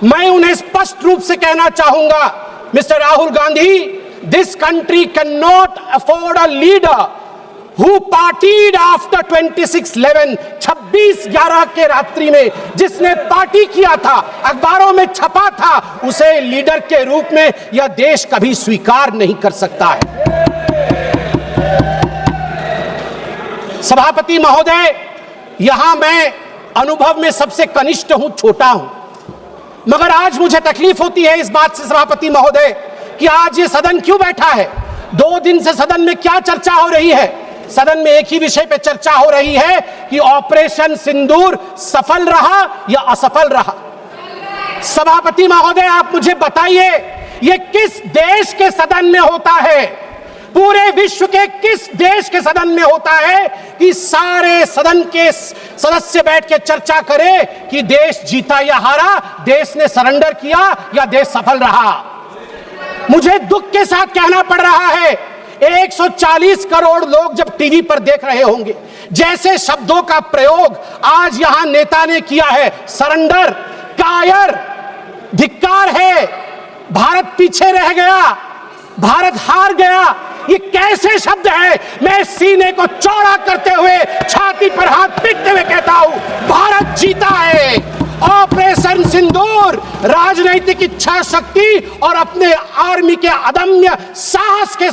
मैं उन्हें स्पष्ट रूप से कहना चाहूंगा, mister Rahul Gandhi, this country can not afford a leader who partied after 26/11, 26/11 के रात्रि में जिसने पार्टी किया था, अखबारों में छपा था, उसे लीडर के रूप में यह देश कभी स्वीकार नहीं कर सकता है। सभापति महोदय, यहां मैं अनुभव में सबसे कनिष्ठ हूं, छोटा हूं, मगर आज मुझे तकलीफ होती है इस बात से सभापति महोदय कि आज ये सदन क्यों बैठा है। 2 दिन से सदन में क्या चर्चा हो रही है? सदन में एक ही विषय पे चर्चा हो रही है कि ऑपरेशन सिंदूर सफल रहा या असफल रहा। सभापति महोदय, आप मुझे बताइए, ये किस देश के सदन में होता है? पूरे विश्व के किस देश के सदन में होता है कि सारे सदन के सदस्य बैठ के चर्चा करें कि देश जीता या हारा, देश ने सरेंडर किया या देश सफल रहा? मुझे दुख के साथ कहना पड़ रहा है, 140 करोड़ लोग जब टीवी पर देख रहे होंगे, जैसे शब्दों का प्रयोग आज यहां नेता ने किया है, सरेंडर, कायर, धिक्कार है, भारत पीछे रह गया, भारत हार गया, ये कैसे शब्द है? मैं सीने को चौड़ा करते हुए, छाती पर हाथ पीटते हुए कहता हूं, भारत जीता है। ऑपरेशन सिंदूर राजनीतिक इच्छा शक्ति और अपने आर्मी के अदम्य साहस के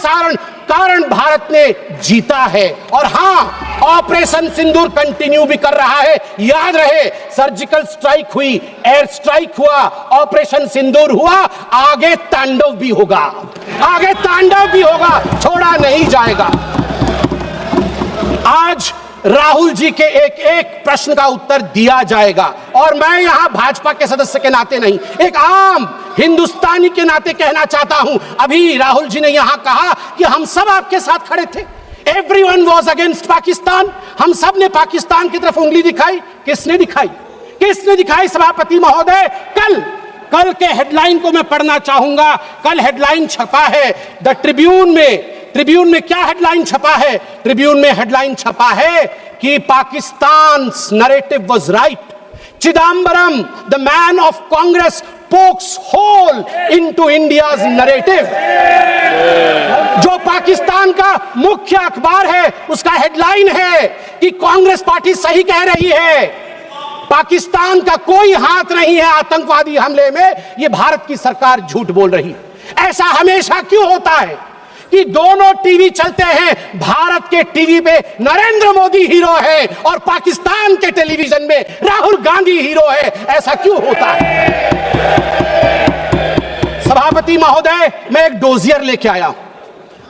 कारण भारत ने जीता है। और हां, ऑपरेशन सिंदूर कंटिन्यू भी कर रहा है। याद रहे, सर्जिकल स्ट्राइक हुई, एयर स्ट्राइक हुआ, ऑपरेशन सिंदूर हुआ, आगे तांडव भी होगा, आगे तांडव भी होगा, छोड़ा नहीं जाएगा। आज राहुल जी के एक एक प्रश्न का उत्तर दिया जाएगा और मैं यहां भाजपा के सदस्य के नाते नहीं, एक आम हिंदुस्तानी के नाते कहना चाहता हूं। अभी राहुल जी ने यहां कहा कि हम सब आपके साथ खड़े थे, एवरीवन वाज अगेंस्ट पाकिस्तान, हम सब ने पाकिस्तान की तरफ उंगली दिखाई। किसने दिखाई? किसने दिखाई सभापति महोदय? कल के हेडलाइन को मैं पढ़ना चाहूंगा। कल हेडलाइन छपा है द ट्रिब्यून में। ट्रिब्यून में क्या हेडलाइन छपा है? ट्रिब्यून में हेडलाइन छपा है कि Pakistan narrative was right, Chidambaram the man of Congress pokes hole into India's narrative. जो पाकिस्तान का मुख्य अखबार है, उसका हेडलाइन है कि कांग्रेस पार्टी सही कह रही है, पाकिस्तान का कोई हाथ नहीं है आतंकवादी हमले में, यह भारत की सरकार झूठ बोल रही है। ऐसा हमेशा क्यों होता है कि दोनों टीवी चलते हैं, भारत के टीवी पे नरेंद्र मोदी हीरो है और पाकिस्तान के टेलीविजन में राहुल गांधी हीरो है? ऐसा क्यों होता है? सभापति महोदय, मैं एक डोजियर लेके आया हूं।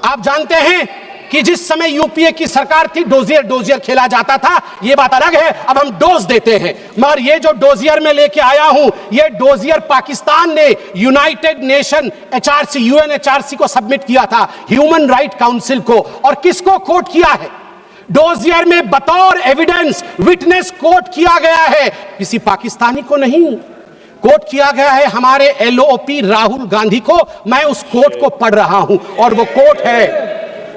आप जानते हैं कि जिस समय यूपीए की सरकार थी, डोजियर खेला जाता था, ये बात अलग है, अब हम डोज देते हैं। मगर ये जो डोजियर में लेके आया हूं, ये डोजियर पाकिस्तान ने यूनाइटेड नेशन एचआरसी, यूएनएचआरसी को सबमिट किया था, ह्यूमन राइट काउंसिल को। और किसको कोट किया है? डोजियर में बतौर एविडेंस, विटनेस कोट किया गया है, किसी पाकिस्तानी को नहीं, कोट किया गया है हमारे एलओपी राहुल गांधी को। मैं उस कोट को पढ़ रहा हूं और वो कोट है,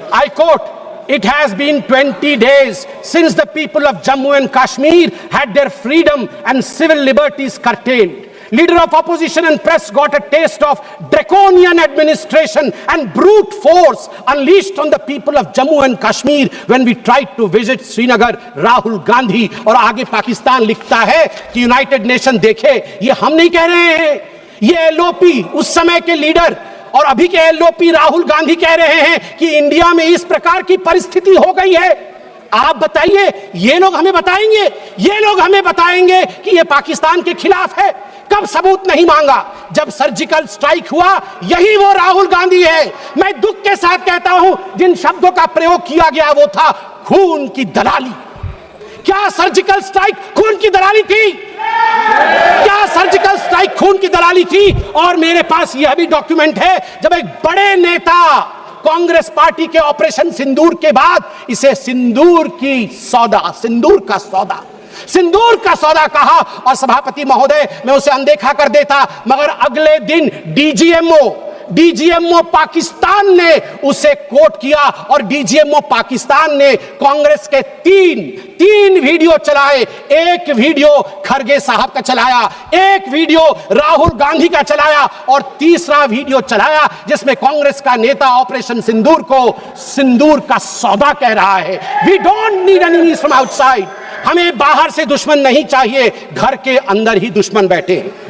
I quote, "It has been 20 days since the people of Jammu and Kashmir had their freedom and civil liberties curtailed. Leader of opposition and press got a taste of draconian administration and brute force unleashed on the people of Jammu and Kashmir when we tried to visit Srinagar." Rahul Gandhi. और आगे पाकिस्तान लिखता है कि United nation देखे, ये हम नहीं कह रहे हैं, ये एलओपी उस समय के लीडर और अभी के एलओपी राहुल गांधी कह रहे हैं कि इंडिया में इस प्रकार की परिस्थिति हो गई है। आप बताइए, ये लोग हमें बताएंगे, ये लोग हमें बताएंगे कि ये पाकिस्तान के खिलाफ है? कब सबूत नहीं मांगा? जब सर्जिकल स्ट्राइक हुआ, यही वो राहुल गांधी है। मैं दुख के साथ कहता हूं, जिन शब्दों का प्रयोग किया गया वो था खून की दलाली। क्या सर्जिकल स्ट्राइक खून की दलाली थी? क्या सर्जिकल स्ट्राइक खून की दलाली थी? और मेरे पास यह भी डॉक्यूमेंट है, जब एक बड़े नेता कांग्रेस पार्टी के ऑपरेशन सिंदूर के बाद इसे सिंदूर का सौदा कहा और सभापति महोदय मैं उसे अनदेखा कर देता, मगर अगले दिन डीजीएमओ पाकिस्तान ने उसे कोट किया और डीजीएमओ पाकिस्तान ने कांग्रेस के तीन वीडियो चलाए। एक वीडियो खरगे साहब का चलाया, एक वीडियो राहुल गांधी का चलाया और तीसरा वीडियो चलाया जिसमें कांग्रेस का नेता ऑपरेशन सिंदूर को सिंदूर का सौदा कह रहा है। We don't need enemies from outside. हमें बाहर से दुश्मन नहीं चाहिए, घर के अंदर ही दुश्मन बैठे हैं।